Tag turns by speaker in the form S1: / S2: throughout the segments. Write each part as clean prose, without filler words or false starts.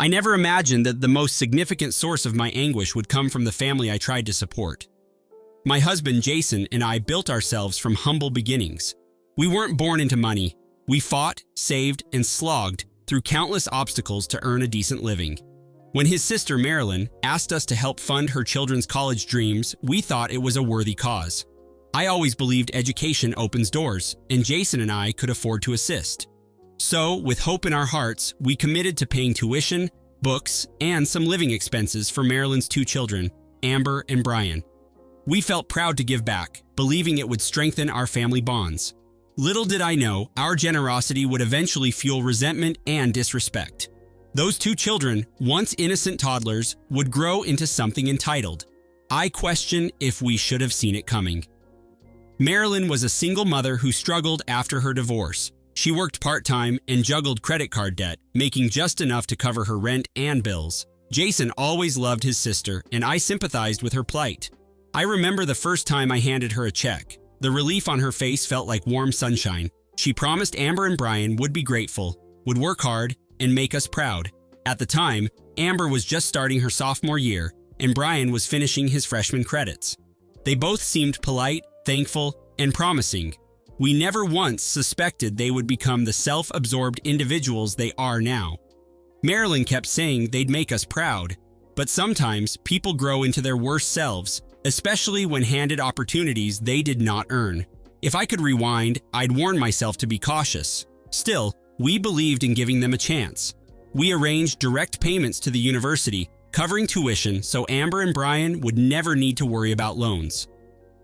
S1: I never imagined that the most significant source of my anguish would come from the family I tried to support. My husband, Jason, and I built ourselves from humble beginnings. We weren't born into money. We fought, saved, and slogged through countless obstacles to earn a decent living. When his sister, Marilyn, asked us to help fund her children's college dreams, we thought it was a worthy cause. I always believed education opens doors, and Jason and I could afford to assist. So, with hope in our hearts, we committed to paying tuition, books, and some living expenses for Marilyn's 2 children, Amber and Brian. We felt proud to give back, believing it would strengthen our family bonds. Little did I know, our generosity would eventually fuel resentment and disrespect. Those 2 children, once innocent toddlers, would grow into something entitled. I question if we should have seen it coming. Marilyn was a single mother who struggled after her divorce. She worked part-time and juggled credit card debt, making just enough to cover her rent and bills. Jason always loved his sister, and I sympathized with her plight. I remember the first time I handed her a check. The relief on her face felt like warm sunshine. She promised Amber and Brian would be grateful, would work hard, and make us proud. At the time, Amber was just starting her sophomore year, and Brian was finishing his freshman credits. They both seemed polite, thankful, and promising. We never once suspected they would become the self-absorbed individuals they are now. Marilyn kept saying they'd make us proud, but sometimes people grow into their worst selves, especially when handed opportunities they did not earn. If I could rewind, I'd warn myself to be cautious. Still, we believed in giving them a chance. We arranged direct payments to the university, covering tuition so Amber and Brian would never need to worry about loans.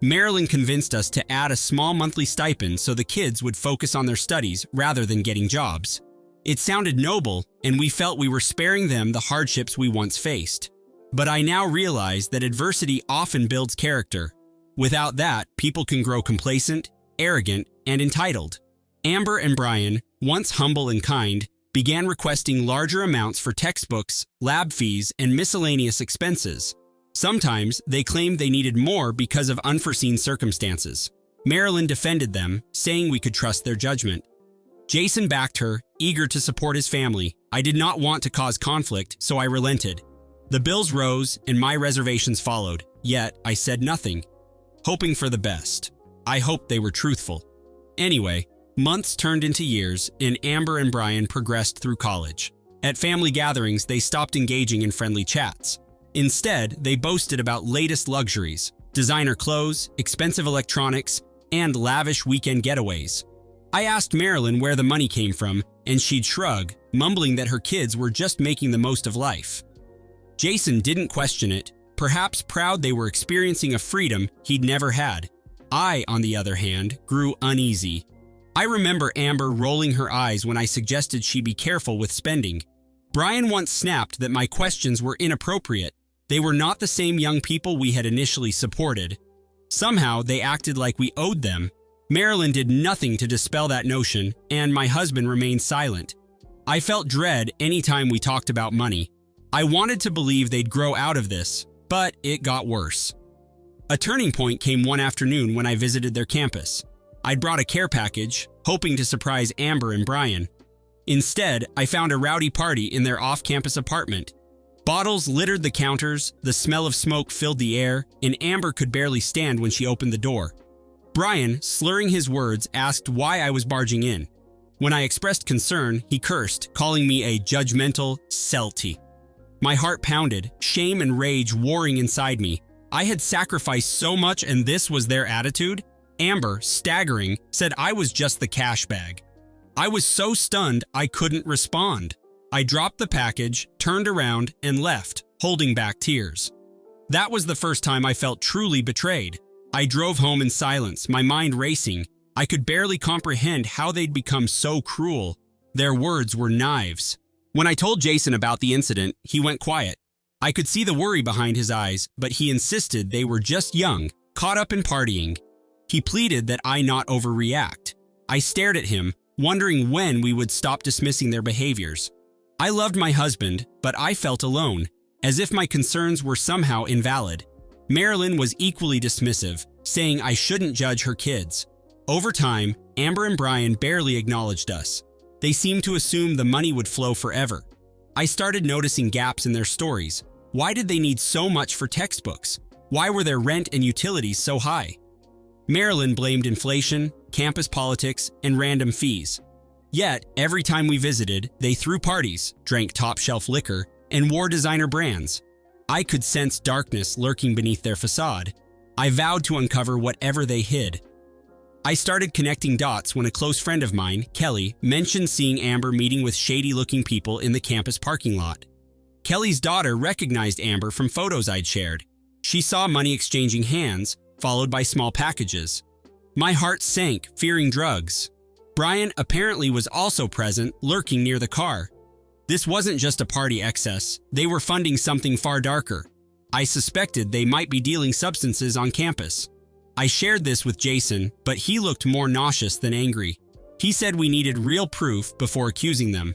S1: Marilyn convinced us to add a small monthly stipend so the kids would focus on their studies rather than getting jobs. It sounded noble, and we felt we were sparing them the hardships we once faced. But I now realize that adversity often builds character. Without that, people can grow complacent, arrogant, and entitled. Amber and Brian, once humble and kind, began requesting larger amounts for textbooks, lab fees, and miscellaneous expenses. Sometimes they claimed they needed more because of unforeseen circumstances. Marilyn defended them, saying we could trust their judgment. Jason backed her, eager to support his family. I did not want to cause conflict, so I relented. The bills rose and my reservations followed, yet I said nothing, hoping for the best. I hoped they were truthful. Anyway, months turned into years, and Amber and Brian progressed through college. At family gatherings, they stopped engaging in friendly chats. Instead, they boasted about latest luxuries, designer clothes, expensive electronics, and lavish weekend getaways. I asked Marilyn where the money came from, and she'd shrug, mumbling that her kids were just making the most of life. Jason didn't question it, perhaps proud they were experiencing a freedom he'd never had. I, on the other hand, grew uneasy. I remember Amber rolling her eyes when I suggested she be careful with spending. Brian once snapped that my questions were inappropriate. They were not the same young people we had initially supported. Somehow, they acted like we owed them. Marilyn did nothing to dispel that notion, and my husband remained silent. I felt dread anytime we talked about money. I wanted to believe they'd grow out of this, but it got worse. A turning point came one afternoon when I visited their campus. I'd brought a care package, hoping to surprise Amber and Brian. Instead, I found a rowdy party in their off-campus apartment. Bottles littered the counters, the smell of smoke filled the air, and Amber could barely stand when she opened the door. Brian, slurring his words, asked why I was barging in. When I expressed concern, he cursed, calling me a judgmental selty. My heart pounded, shame and rage warring inside me. I had sacrificed so much, and this was their attitude? Amber, staggering, said I was just the cash bag. I was so stunned I couldn't respond. I dropped the package, turned around, and left, holding back tears. That was the first time I felt truly betrayed. I drove home in silence, my mind racing. I could barely comprehend how they'd become so cruel. Their words were knives. When I told Jason about the incident, he went quiet. I could see the worry behind his eyes, but he insisted they were just young, caught up in partying. He pleaded that I not overreact. I stared at him, wondering when we would stop dismissing their behaviors. I loved my husband, but I felt alone, as if my concerns were somehow invalid. Marilyn was equally dismissive, saying I shouldn't judge her kids. Over time, Amber and Brian barely acknowledged us. They seemed to assume the money would flow forever. I started noticing gaps in their stories. Why did they need so much for textbooks? Why were their rent and utilities so high? Marilyn blamed inflation, campus politics, and random fees. Yet, every time we visited, they threw parties, drank top-shelf liquor, and wore designer brands. I could sense darkness lurking beneath their facade. I vowed to uncover whatever they hid. I started connecting dots when a close friend of mine, Kelly, mentioned seeing Amber meeting with shady-looking people in the campus parking lot. Kelly's daughter recognized Amber from photos I'd shared. She saw money exchanging hands, followed by small packages. My heart sank, fearing drugs. Brian apparently was also present, lurking near the car. This wasn't just a party excess. They were funding something far darker. I suspected they might be dealing substances on campus. I shared this with Jason, but he looked more nauseous than angry. He said we needed real proof before accusing them.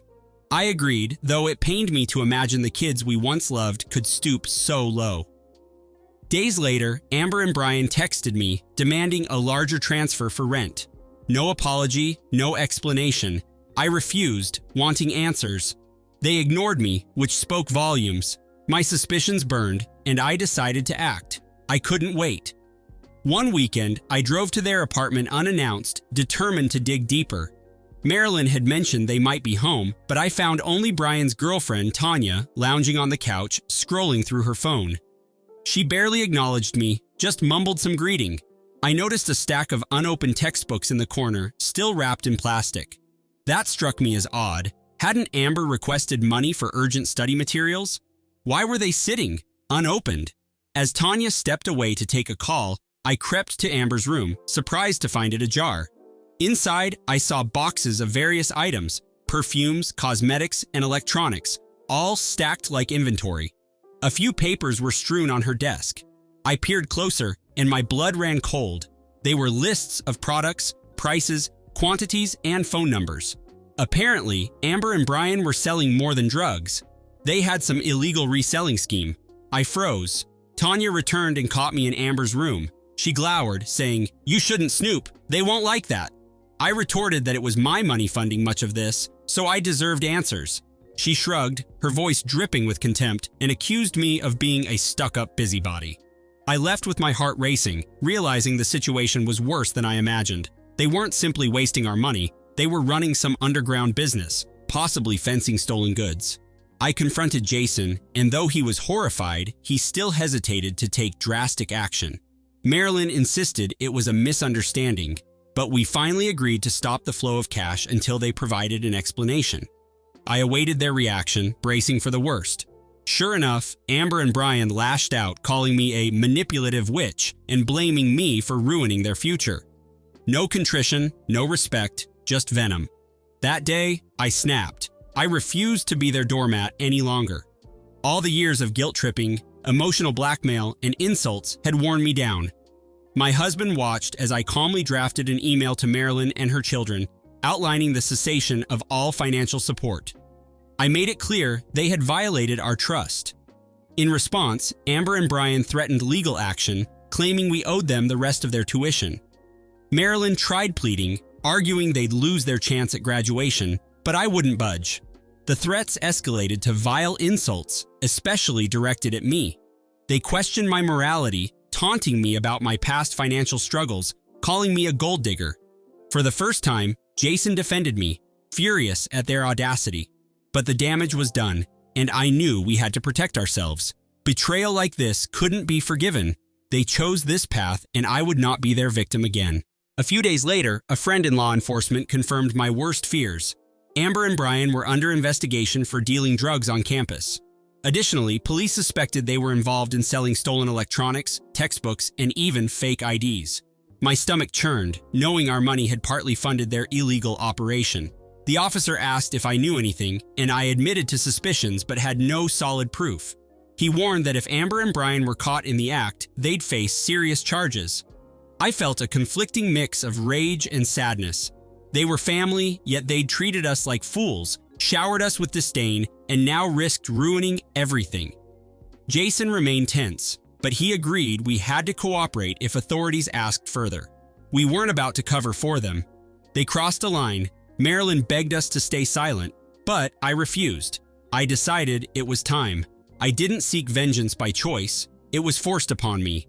S1: I agreed, though it pained me to imagine the kids we once loved could stoop so low. Days later, Amber and Brian texted me, demanding a larger transfer for rent. No apology, no explanation. I refused, wanting answers. They ignored me, which spoke volumes. My suspicions burned, and I decided to act. I couldn't wait. One weekend, I drove to their apartment unannounced, determined to dig deeper. Marilyn had mentioned they might be home, but I found only Brian's girlfriend, Tanya, lounging on the couch, scrolling through her phone. She barely acknowledged me, just mumbled some greeting. I noticed a stack of unopened textbooks in the corner, still wrapped in plastic. That struck me as odd. Hadn't Amber requested money for urgent study materials? Why were they sitting, unopened? As Tanya stepped away to take a call, I crept to Amber's room, surprised to find it ajar. Inside, I saw boxes of various items, perfumes, cosmetics, and electronics, all stacked like inventory. A few papers were strewn on her desk. I peered closer, and my blood ran cold. They were lists of products, prices, quantities, and phone numbers. Apparently, Amber and Brian were selling more than drugs. They had some illegal reselling scheme. I froze. Tanya returned and caught me in Amber's room. She glowered, saying, "You shouldn't snoop. They won't like that." I retorted that it was my money funding much of this, so I deserved answers. She shrugged, her voice dripping with contempt, and accused me of being a stuck-up busybody. I left with my heart racing, realizing the situation was worse than I imagined. They weren't simply wasting our money, they were running some underground business, possibly fencing stolen goods. I confronted Jason, and though he was horrified, he still hesitated to take drastic action. Marilyn insisted it was a misunderstanding, but we finally agreed to stop the flow of cash until they provided an explanation. I awaited their reaction, bracing for the worst. Sure enough, Amber and Brian lashed out, calling me a manipulative witch and blaming me for ruining their future. No contrition, no respect, just venom. That day, I snapped. I refused to be their doormat any longer. All the years of guilt-tripping, emotional blackmail, and insults had worn me down. My husband watched as I calmly drafted an email to Marilyn and her children, outlining the cessation of all financial support. I made it clear they had violated our trust. In response, Amber and Brian threatened legal action, claiming we owed them the rest of their tuition. Marilyn tried pleading, arguing they'd lose their chance at graduation, but I wouldn't budge. The threats escalated to vile insults, especially directed at me. They questioned my morality, taunting me about my past financial struggles, calling me a gold digger. For the first time, Jason defended me, furious at their audacity. But the damage was done, and I knew we had to protect ourselves. Betrayal like this couldn't be forgiven. They chose this path, and I would not be their victim again. A few days later, a friend in law enforcement confirmed my worst fears. Amber and Brian were under investigation for dealing drugs on campus. Additionally, police suspected they were involved in selling stolen electronics, textbooks, and even fake IDs. My stomach churned, knowing our money had partly funded their illegal operation. The officer asked if I knew anything, and I admitted to suspicions but had no solid proof. He warned that if Amber and Brian were caught in the act, they'd face serious charges. I felt a conflicting mix of rage and sadness. They were family, yet they'd treated us like fools, showered us with disdain, and now risked ruining everything. Jason remained tense, but he agreed we had to cooperate if authorities asked further. We weren't about to cover for them. They crossed a line. Marilyn begged us to stay silent, but I refused. I decided it was time. I didn't seek vengeance by choice. It was forced upon me.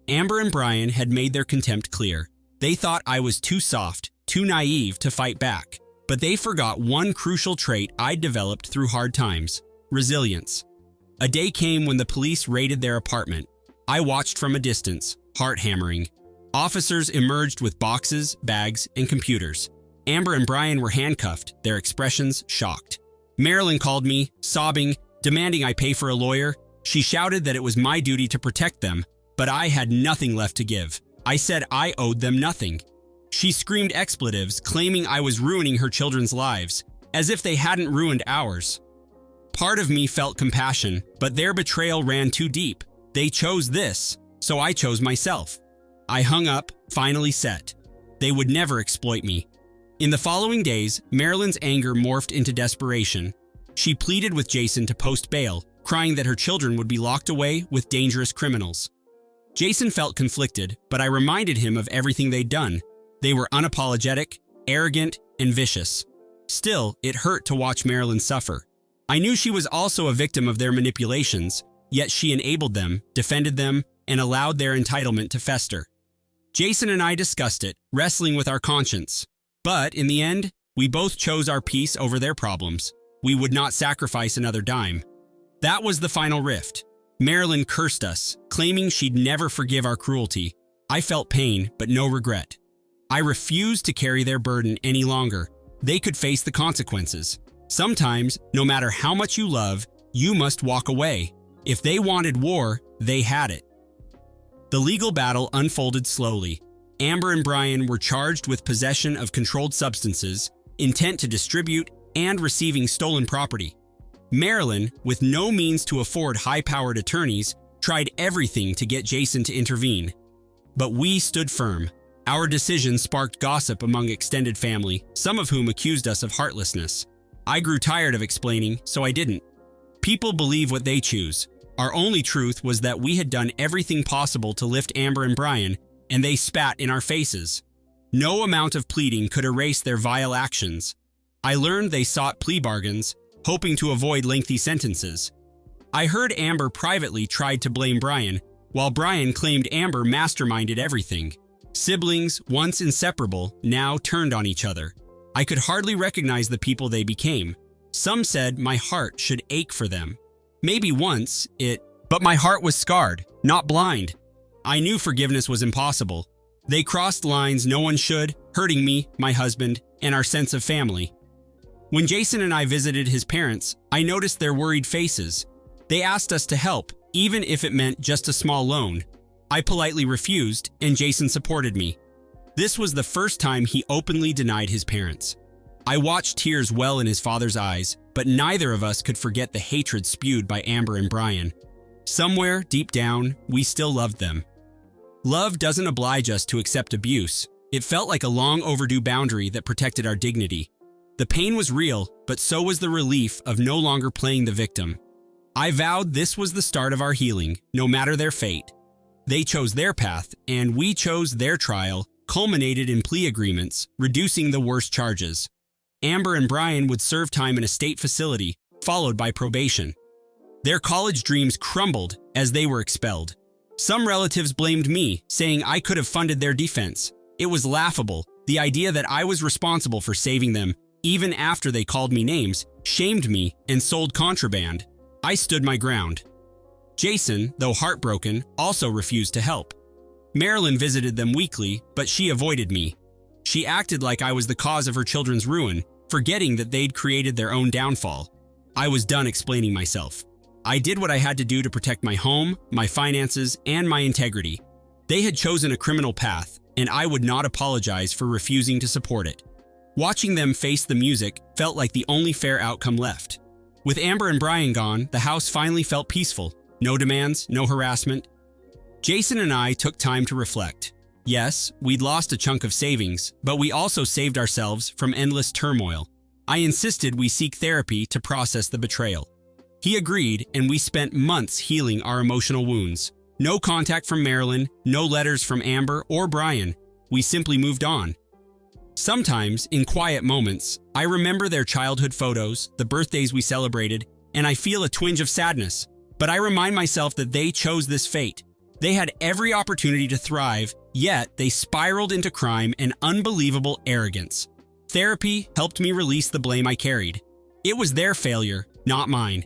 S1: Amber and Brian had made their contempt clear. They thought I was too soft, too naive to fight back. But they forgot one crucial trait I'd developed through hard times: resilience. A day came when the police raided their apartment. I watched from a distance, heart hammering. Officers emerged with boxes, bags, and computers. Amber and Brian were handcuffed, their expressions shocked. Marilyn called me, sobbing, demanding I pay for a lawyer. She shouted that it was my duty to protect them, but I had nothing left to give. I said I owed them nothing. She screamed expletives, claiming I was ruining her children's lives, as if they hadn't ruined ours. Part of me felt compassion, but their betrayal ran too deep. They chose this, so I chose myself. I hung up, finally set. They would never exploit me. In the following days, Marilyn's anger morphed into desperation. She pleaded with Jason to post bail, crying that her children would be locked away with dangerous criminals. Jason felt conflicted, but I reminded him of everything they'd done. They were unapologetic, arrogant, and vicious. Still, it hurt to watch Marilyn suffer. I knew she was also a victim of their manipulations, yet she enabled them, defended them, and allowed their entitlement to fester. Jason and I discussed it, wrestling with our conscience. But in the end, we both chose our peace over their problems. We would not sacrifice another dime. That was the final rift. Marilyn cursed us, claiming she'd never forgive our cruelty. I felt pain, but no regret. I refused to carry their burden any longer. They could face the consequences. Sometimes, no matter how much you love, you must walk away. If they wanted war, they had it. The legal battle unfolded slowly. Amber and Brian were charged with possession of controlled substances, intent to distribute, and receiving stolen property. Marilyn, with no means to afford high-powered attorneys, tried everything to get Jason to intervene. But we stood firm. Our decision sparked gossip among extended family, some of whom accused us of heartlessness. I grew tired of explaining, so I didn't. People believe what they choose. Our only truth was that we had done everything possible to lift Amber and Brian, and they spat in our faces. No amount of pleading could erase their vile actions. I learned they sought plea bargains, hoping to avoid lengthy sentences. I heard Amber privately tried to blame Brian, while Brian claimed Amber masterminded everything. Siblings, once inseparable, now turned on each other. I could hardly recognize the people they became. Some said my heart should ache for them. Maybe once, but my heart was scarred, not blind. I knew forgiveness was impossible. They crossed lines no one should, hurting me, my husband, and our sense of family. When Jason and I visited his parents, I noticed their worried faces. They asked us to help, even if it meant just a small loan. I politely refused, and Jason supported me. This was the first time he openly denied his parents. I watched tears well in his father's eyes, but neither of us could forget the hatred spewed by Amber and Brian. Somewhere, deep down, we still loved them. Love doesn't oblige us to accept abuse. It felt like a long overdue boundary that protected our dignity. The pain was real, but so was the relief of no longer playing the victim. I vowed this was the start of our healing, no matter their fate. They chose their path, and we chose their trial, culminated in plea agreements, reducing the worst charges. Amber and Brian would serve time in a state facility, followed by probation. Their college dreams crumbled as they were expelled. Some relatives blamed me, saying I could have funded their defense. It was laughable. The idea that I was responsible for saving them, even after they called me names, shamed me and sold contraband. I stood my ground. Jason, though heartbroken, also refused to help. Marilyn visited them weekly, but she avoided me. She acted like I was the cause of her children's ruin, forgetting that they'd created their own downfall. I was done explaining myself. I did what I had to do to protect my home, my finances, and my integrity. They had chosen a criminal path, and I would not apologize for refusing to support it. Watching them face the music felt like the only fair outcome left. With Amber and Brian gone, the house finally felt peaceful. No demands, no harassment. Jason and I took time to reflect. Yes, we'd lost a chunk of savings, but we also saved ourselves from endless turmoil. I insisted we seek therapy to process the betrayal. He agreed, and we spent months healing our emotional wounds. No contact from Marilyn, no letters from Amber or Brian. We simply moved on. Sometimes, in quiet moments, I remember their childhood photos, the birthdays we celebrated, and I feel a twinge of sadness. But I remind myself that they chose this fate. They had every opportunity to thrive, yet they spiraled into crime and unbelievable arrogance. Therapy helped me release the blame I carried. It was their failure, not mine.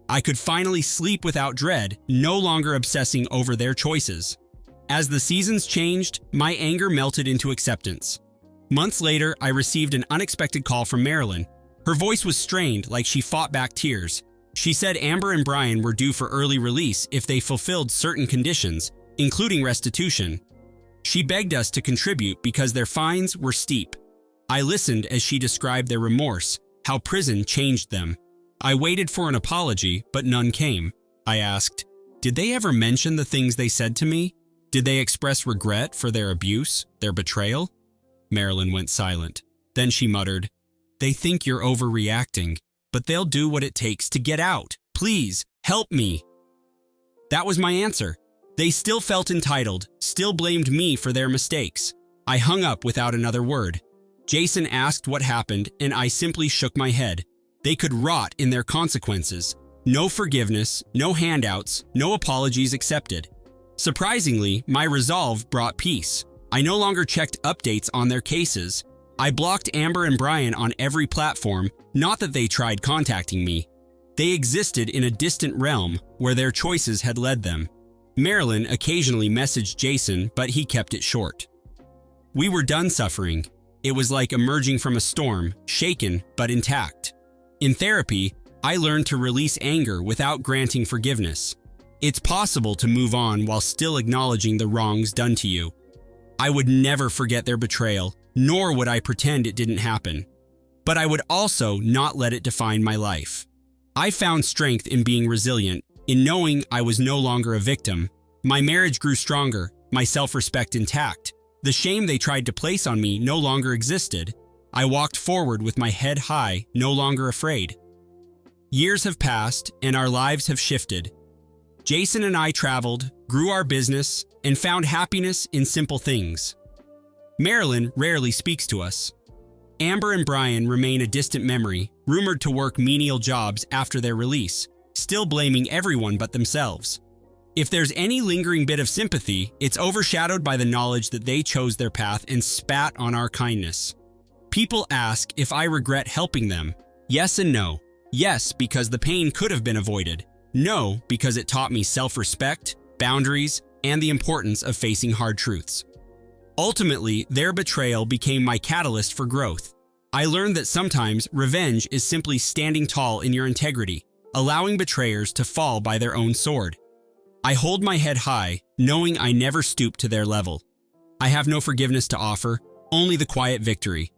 S1: I could finally sleep without dread, no longer obsessing over their choices. As the seasons changed, my anger melted into acceptance. Months later, I received an unexpected call from Marilyn. Her voice was strained, like she fought back tears. She said Amber and Brian were due for early release if they fulfilled certain conditions, including restitution. She begged us to contribute because their fines were steep. I listened as she described their remorse, how prison changed them. I waited for an apology, but none came. I asked, did they ever mention the things they said to me? Did they express regret for their abuse, their betrayal? Marilyn went silent. Then she muttered, they think you're overreacting, but they'll do what it takes to get out. Please, help me. That was my answer. They still felt entitled, still blamed me for their mistakes. I hung up without another word. Jason asked what happened, and I simply shook my head. They could rot in their consequences. No forgiveness, no handouts, no apologies accepted. Surprisingly, my resolve brought peace. I no longer checked updates on their cases. I blocked Amber and Brian on every platform, not that they tried contacting me. They existed in a distant realm where their choices had led them. Marilyn occasionally messaged Jason, but he kept it short. We were done suffering. It was like emerging from a storm, shaken but intact. In therapy, I learned to release anger without granting forgiveness. It's possible to move on while still acknowledging the wrongs done to you. I would never forget their betrayal, nor would I pretend it didn't happen. But I would also not let it define my life. I found strength in being resilient, in knowing I was no longer a victim. My marriage grew stronger, my self-respect intact. The shame they tried to place on me no longer existed. I walked forward with my head high, no longer afraid. Years have passed, and our lives have shifted. Jason and I traveled, grew our business, and found happiness in simple things. Marilyn rarely speaks to us. Amber and Brian remain a distant memory, rumored to work menial jobs after their release, still blaming everyone but themselves. If there's any lingering bit of sympathy, it's overshadowed by the knowledge that they chose their path and spat on our kindness. People ask if I regret helping them. Yes and no. Yes, because the pain could have been avoided. No, because it taught me self-respect, boundaries, and the importance of facing hard truths. Ultimately, their betrayal became my catalyst for growth. I learned that sometimes revenge is simply standing tall in your integrity, allowing betrayers to fall by their own sword. I hold my head high, knowing I never stooped to their level. I have no forgiveness to offer, only the quiet victory.